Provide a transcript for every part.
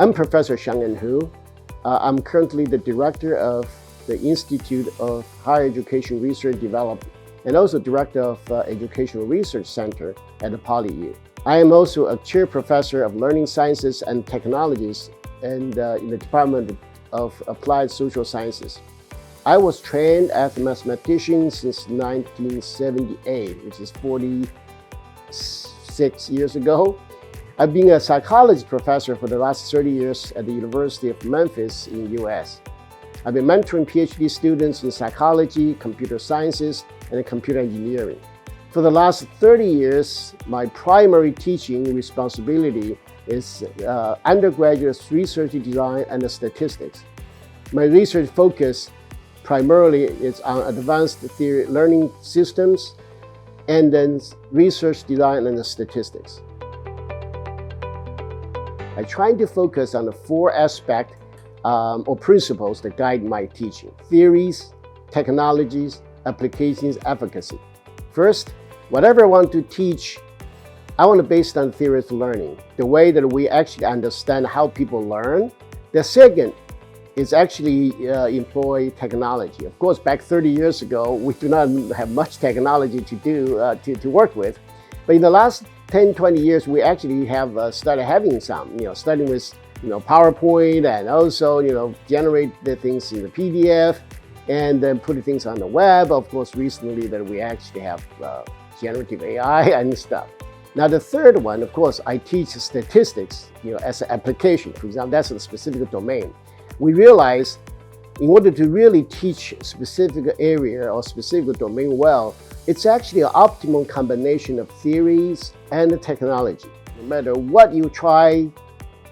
I'm Professor Xiangen HU. I'm currently the director of the Institute of Higher Education Research Development and also director of Educational Research Center at the PolyU. I am also a chair professor of learning sciences and technologies and in the Department of Applied Social Sciences. I was trained as a mathematician since 1978, which is 46 years ago. I've been a psychology professor for the last 30 years at the University of Memphis in the US. I've been mentoring PhD students in psychology, computer sciences, and computer engineering. For the last 30 years, my primary teaching responsibility is undergraduate research design and statistics. My research focus primarily is on advanced theory learning systems and then research design and statistics. I try to focus on the four aspects or principles that guide my teaching: theories, technologies, applications, efficacy. First, whatever I want to teach, I want to base on theories of learning, the way that we actually understand how people learn. The second is actually employ technology. Of course, back 30 years ago, we do not have much technology to work with. But in the last 10, 20 years, we actually have started having some, starting with PowerPoint and also generate the things in the PDF and then put things on the web. Of course, recently that we actually have generative AI and stuff. Now the third one, of course, I teach statistics, as an application. For example, that's a specific domain. We realize in order to really teach a specific area or specific domain well, it's actually an optimal combination of theories and technology. No matter what you try,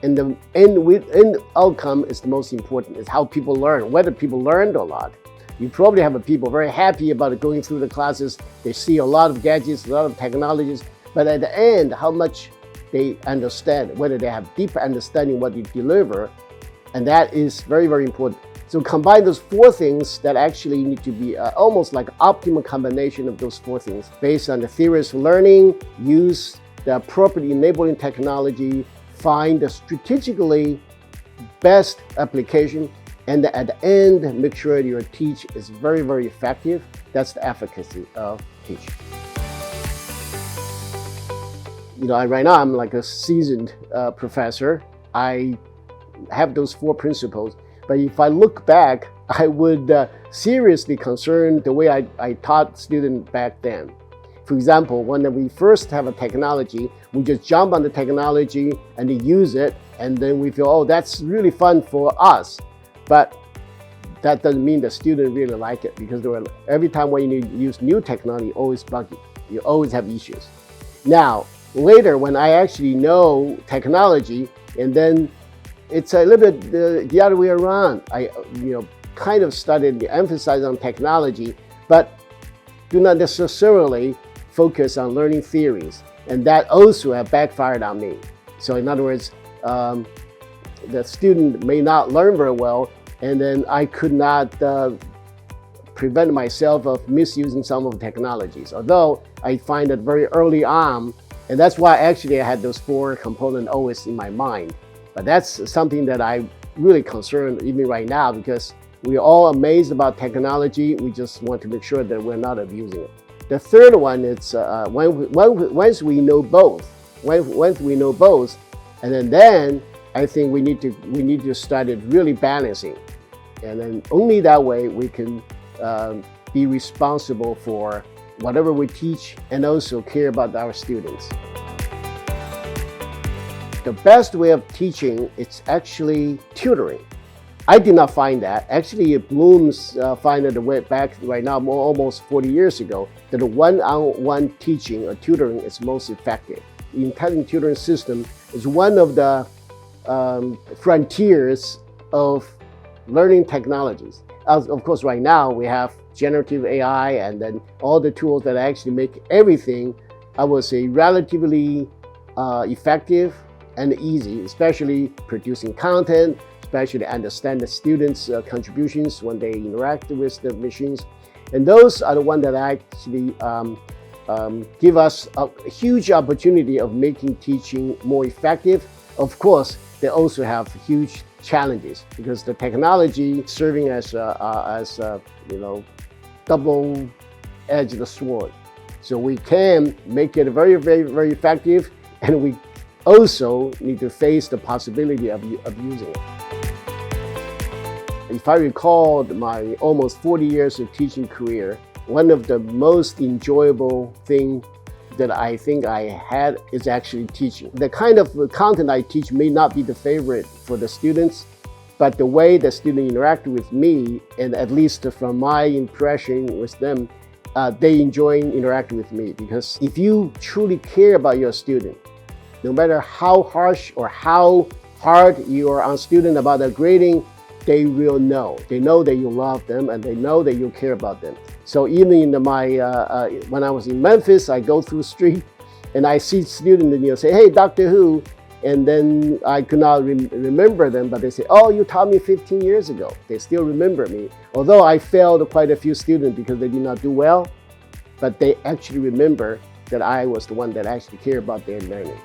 and the end outcome is the most important, is how people learn, whether people learned or not. You probably have people very happy about going through the classes. They see a lot of gadgets, a lot of technologies, but at the end, how much they understand, whether they have deep understanding what you deliver, and that is very, very important. So combine those four things that actually need to be almost like optimal combination of those four things based on the theories of learning, use the appropriate enabling technology, find the strategically best application, and at the end, make sure your teach is very, very effective. That's the efficacy of teaching. Right now I'm like a seasoned professor. I have those four principles. But if I look back, I would seriously concern the way I taught students back then. For example, when we first have a technology, we just jump on the technology and use it, and then we feel, oh, that's really fun for us. But that doesn't mean the student really like it, because every time when you use new technology, always buggy. You always have issues. Now, later when I actually know technology, and then it's a little bit the other way around. I kind of started to emphasize on technology, but do not necessarily focus on learning theories. And that also have backfired on me. So in other words, the student may not learn very well, and then I could not prevent myself of misusing some of the technologies. Although I find it very early on, and that's why actually I had those four components always in my mind. But that's something that I'm really concerned even right now, because we're all amazed about technology. We just want to make sure that we're not abusing it. The third one is once we know both, and then I think we need to start it really balancing, and then only that way we can be responsible for whatever we teach and also care about our students. The best way of teaching is actually tutoring. I did not find that. Actually, Bloom's find it way back right now, almost 40 years ago, that one-on-one teaching or tutoring is most effective. The intelligent tutoring system is one of the frontiers of learning technologies. Of course, right now we have generative AI and then all the tools that actually make everything, I would say, relatively effective and easy, especially producing content, especially understand the students' contributions when they interact with the machines. And those are the ones that actually give us a huge opportunity of making teaching more effective. Of course, they also have huge challenges because the technology serving as a double-edged sword. So we can make it very, very, very effective, and we also need to face the possibility of using it. If I recall my almost 40 years of teaching career, one of the most enjoyable things that I think I had is actually teaching. The kind of content I teach may not be the favorite for the students, but the way the students interact with me, and at least from my impression with them, they enjoy interacting with me. Because if you truly care about your student, no matter how harsh or how hard you are on student about their grading, they will know. They know that you love them, and they know that you care about them. So even in when I was in Memphis, I go through the street and I see students and say, "Hey, Dr. Who," and then I could not remember them, but they say, "Oh, you taught me 15 years ago." They still remember me. Although I failed quite a few students because they did not do well, but they actually remember that I was the one that actually cared about their learning.